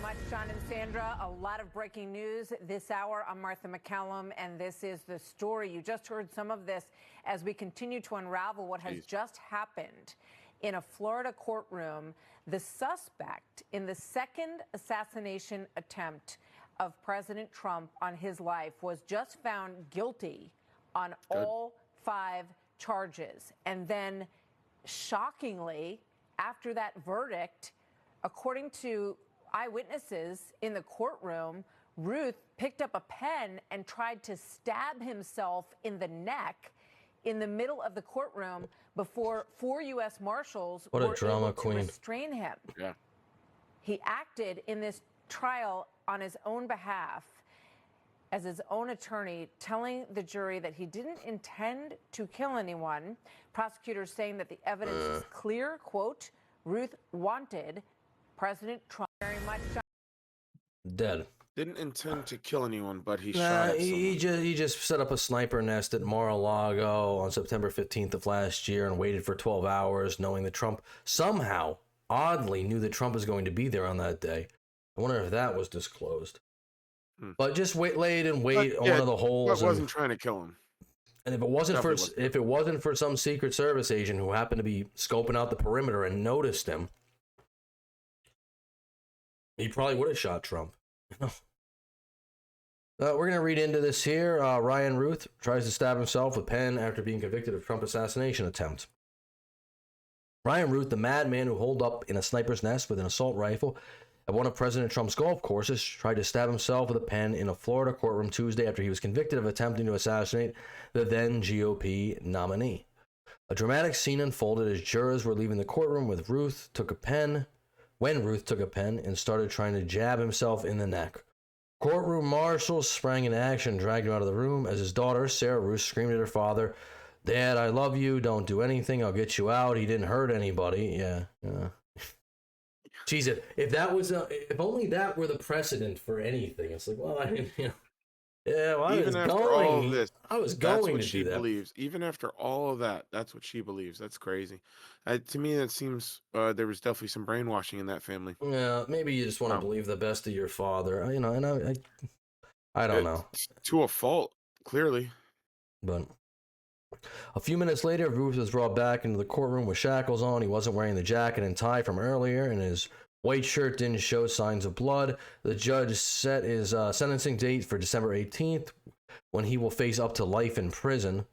Much, John and Sandra. A lot of breaking news this hour. I'm Martha McCallum, and this is the story. You just heard some of this as we continue to unravel what has just happened in a Florida courtroom. The suspect in the second assassination attempt of President Trump on his life was just found guilty on all 5 charges. And then, shockingly, after that verdict, according to eyewitnesses in the courtroom, Routh picked up a pen and tried to stab himself in the neck in the middle of the courtroom before 4 U.S. Marshals were able to restrain him. Yeah. He acted in this trial on his own behalf as his own attorney, telling the jury that he didn't intend to kill anyone. Prosecutors saying that the evidence is clear. Quote, Routh wanted President Trump very much. Dead. Didn't intend to kill anyone, but he shot at he just set up a sniper nest at Mar-a-Lago on September 15th of last year and waited for 12 hours, knowing that Trump somehow, oddly, knew that Trump was going to be there on that day. I wonder if that was disclosed. But just laid in wait on one of the holes. But wasn't trying to kill him. And if it wasn't for some Secret Service agent who happened to be scoping out the perimeter and noticed him, he probably would have shot Trump. We're going to read into this here. Ryan Routh tries to stab himself with a pen after being convicted of Trump assassination attempt. Ryan Routh, the madman who holed up in a sniper's nest with an assault rifle at one of President Trump's golf courses, tried to stab himself with a pen in a Florida courtroom Tuesday after he was convicted of attempting to assassinate the then GOP nominee. A dramatic scene unfolded as jurors were leaving the courtroom when Routh took a pen and started trying to jab himself in the neck. Courtroom marshals sprang into action and dragged him out of the room as his daughter, Sarah Routh, screamed at her father, "Dad, I love you. Don't do anything. I'll get you out. He didn't hurt anybody." Yeah. Jesus, if only that were the precedent for anything. It's like, well, I didn't, yeah, well, Even after all of this, I was that's going what to she do that. believes. Even after all of that, that's what she believes. That's crazy. To me, that seems there was definitely some brainwashing in that family. Yeah, maybe you just want to believe the best of your father, and I don't know. To a fault, clearly. But a few minutes later, Routh was brought back into the courtroom with shackles on. He wasn't wearing the jacket and tie from earlier, and his white shirt didn't show signs of blood. The judge set his sentencing date for December 18th, when he will face up to life in prison.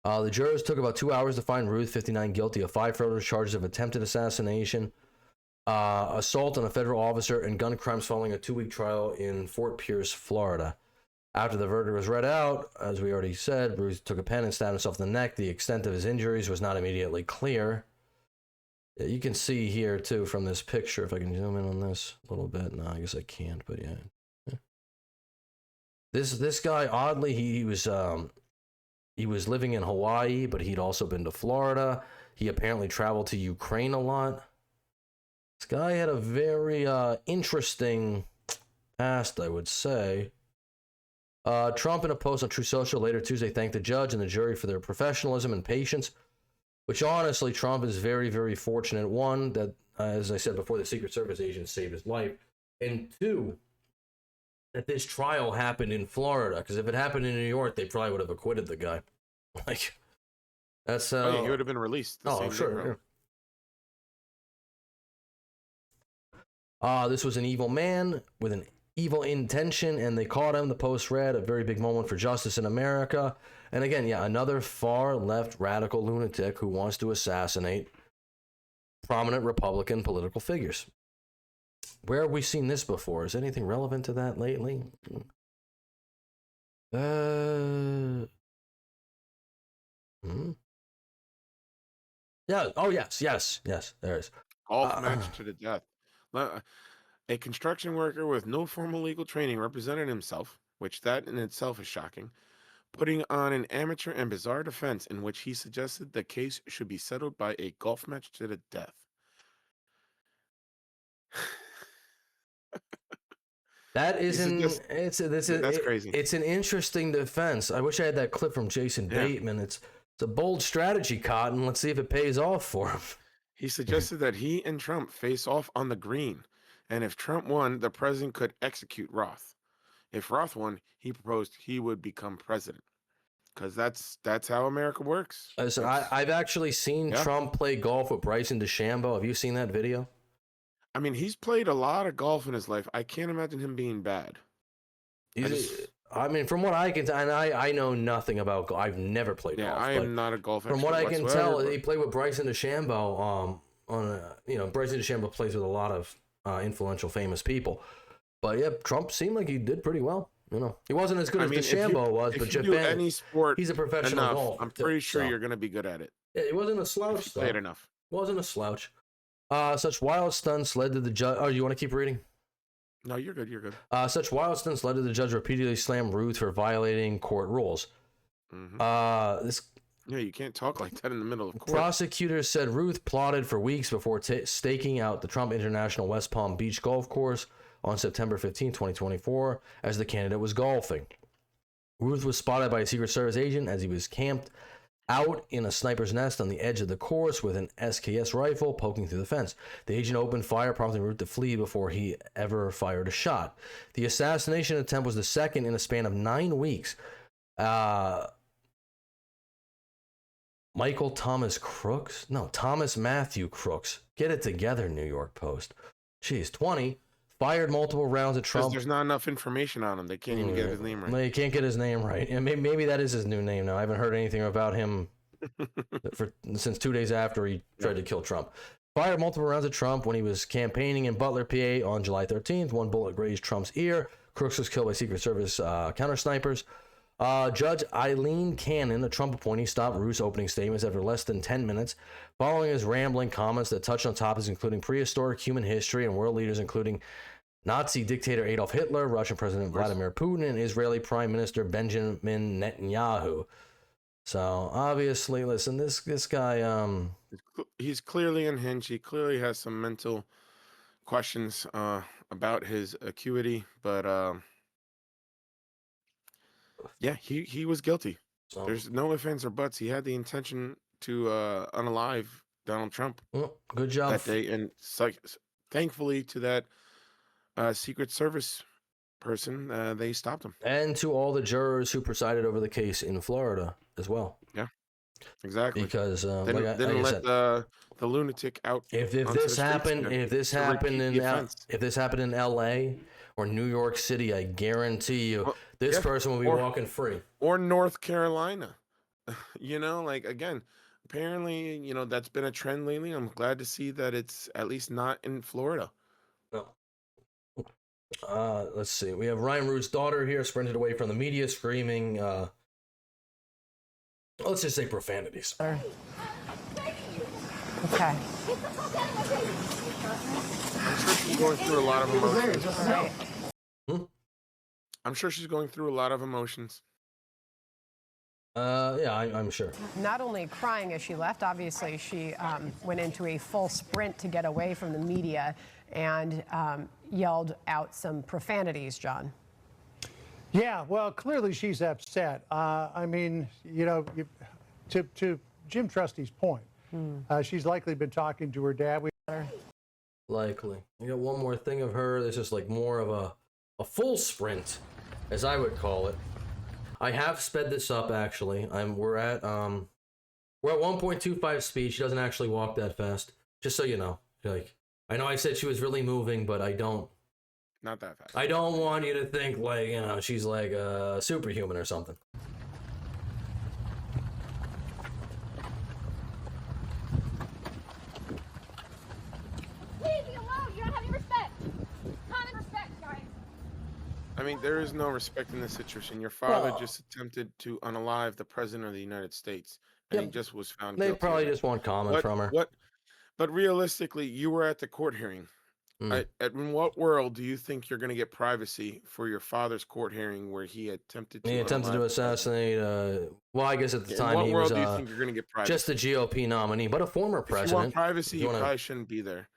The jurors took about 2 hours to find Routh, 59, guilty of 5 further charges of attempted assassination, assault on a federal officer, and gun crimes following a 2-week trial in Fort Pierce, Florida. After the verdict was read out, as we already said, Routh took a pen and stabbed himself in the neck. The extent of his injuries was not immediately clear. You can see here, too, from this picture, if I can zoom in on this a little bit. No, I guess I can't, but yeah. This guy, oddly, he was living in Hawaii, but he'd also been to Florida. He apparently traveled to Ukraine a lot. This guy had a very interesting past, I would say. Trump, in a post on Truth Social later Tuesday, thanked the judge and the jury for their professionalism and patience, which honestly, Trump is very, very fortunate. One, that, as I said before, the Secret Service agent saved his life. And two, that this trial happened in Florida, because if it happened in New York, they probably would have acquitted the guy. Like, that's he would have been released. Sure. This was an evil man with an evil intention, and they caught him. The Post read, a very big moment for justice in America. And again, yeah, another far left radical lunatic who wants to assassinate prominent Republican political figures. Where have we seen this before? Is anything relevant to that lately? Yeah. Oh, yes. There is. Golf match to the death. A construction worker with no formal legal training represented himself, which that in itself is shocking, putting on an amateur and bizarre defense in which he suggested the case should be settled by a golf match to the death. That isn't. That's crazy. It's an interesting defense. I wish I had that clip from Jason Bateman. It's a bold strategy, Cotton. Let's see if it pays off for him. He suggested that he and Trump face off on the green, And if Trump won, the president could execute Roth. If Roth won, he proposed he would become president. Because that's how America works. Listen, I've actually seen Yeah. Trump play golf with Bryson DeChambeau. Have you seen that video? I mean, he's played a lot of golf in his life. I can't imagine him being bad. I mean, from what I can tell, and I know nothing about golf. I've never played golf. I am not a golf expert. From what I can whatsoever, tell, he played with Bryson DeChambeau. Bryson DeChambeau plays with a lot of influential, famous people. But yeah, Trump seemed like he did pretty well. You know, he wasn't as good as DeChambeau was, but Japan, do any sport, he's a professional golfer. I'm pretty sure you're going to be good at it. Yeah, he wasn't a slouch. Played enough. Wasn't a slouch. Such wild stunts led to the judge. Oh, you want to keep reading? No, you're good. You're good. Such wild stunts led to the judge repeatedly slam Routh for violating court rules. Yeah, you can't talk like that in the middle of court. Prosecutors said Routh plotted for weeks before staking out the Trump International West Palm Beach golf course on September 15, 2024, as the candidate was golfing. Routh was spotted by a Secret Service agent as he was camped out in a sniper's nest on the edge of the course with an SKS rifle poking through the fence. The agent opened fire, prompting Routh to flee before he ever fired a shot. The assassination attempt was the second in a span of 9 weeks. Thomas Matthew Crooks. Get it together, New York Post. Jeez, 20. Fired multiple rounds at Trump. There's not enough information on him. They can't even get his name right. They can't get his name right. And maybe that is his new name now. I haven't heard anything about him since 2 days after he tried to kill Trump. Fired multiple rounds at Trump when he was campaigning in Butler, PA on July 13th. One bullet grazed Trump's ear. Crooks was killed by Secret Service counter snipers. Judge Eileen Cannon, a Trump appointee, stopped Routh's opening statements after less than 10 minutes, following his rambling comments that touched on topics including prehistoric human history and world leaders including Nazi dictator Adolf Hitler, Russian President Vladimir Putin, and Israeli Prime Minister Benjamin Netanyahu. So obviously, listen, this guy, he's clearly unhinged. He clearly has some mental questions about his acuity, but yeah, he was guilty. So, there's no ifs, ands, or buts. He had the intention to unalive Donald Trump. Good job that day, and thankfully to that Secret Service person, they stopped him. And to all the jurors who presided over the case in Florida as well. Yeah, exactly. Because they didn't let the lunatic out. If this happened in L.A. or New York City, I guarantee you this person will be walking free. Or North Carolina. Again, apparently, that's been a trend lately. I'm glad to see that it's at least not in Florida. No. Let's see. We have Ryan Routh's daughter here, sprinted away from the media, screaming, let's just say profanities. Okay. I'm sure she's going through a lot of emotions. Right. I'm sure she's going through a lot of emotions. Yeah, I'm sure. Not only crying as she left, obviously she went into a full sprint to get away from the media and yelled out some profanities, John. Yeah, well, clearly she's upset. To Jim Trustee's point, she's likely been talking to her dad. Likely. We got one more thing of her. This is like more of a full sprint, as I would call it. I have sped this up actually. We're at 1.25 speed. She doesn't actually walk that fast. Just so you know. I know I said she was really moving, but I don't. Not that fast. I don't want you to think she's like a superhuman or something. Leave me alone. You don't have any respect. Common respect, guys. I mean, there is no respect in this situation. Your father just attempted to unalive the president of the United States, and he just was found guilty. They probably just want comment from her. But realistically, you were at the court hearing. In what world do you think you're going to get privacy for your father's court hearing where he attempted to assassinate? Well, I guess at the time he was. In what world do you think you're going to get privacy? Just the GOP nominee, but a former president. If you want privacy, you probably shouldn't be there.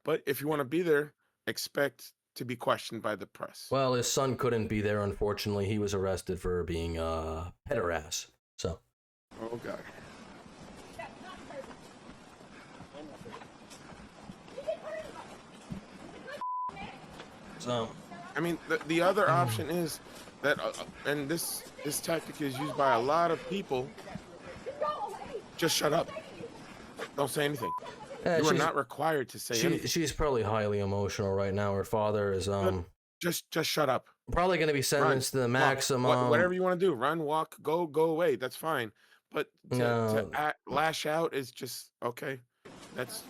But if you want to be there, expect to be questioned by the press. Well, his son couldn't be there, unfortunately. He was arrested for being a pederast. So. Oh God. So, I mean, the other option is that, and this tactic is used by a lot of people. Just shut up. Don't say anything. yeah, You are not required to say anything. she's probably highly emotional right now. Her father is Just shut up. probably going to be sentenced to the maximum. Whatever you want to do, run, walk, go away. That's fine. But to lash out is just okay. That's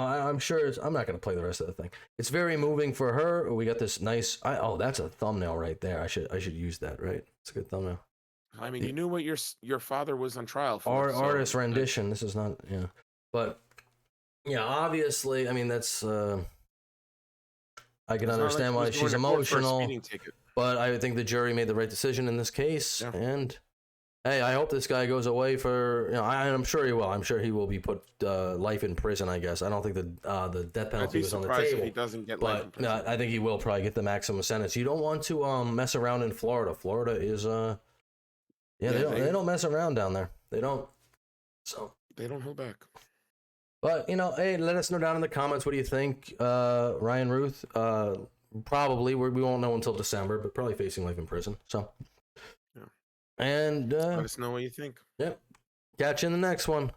I'm sure I'm not going to play the rest of the thing. It's very moving for her. We got this nice. Oh, that's a thumbnail right there. I should use that. Right, it's a good thumbnail. I mean, you knew what your father was on trial for. Artist rendition. This is not. Yeah, but yeah, obviously. I mean, that's. I can understand why she's emotional, but I think the jury made the right decision in this case. Yeah. And hey, I hope this guy goes away for. I'm sure he will. I'm sure he will be put life in prison. I guess I don't think the death penalty was on the table. If he doesn't get life in prison. I think he will probably get the maximum sentence. You don't want to mess around in Florida. Florida is they don't mess around down there. They don't. So they don't hold back. But hey, let us know down in the comments. What do you think, Ryan Routh? Probably we won't know until December, but probably facing life in prison. So, yeah. And let us know what you think. Yep. Catch you in the next one.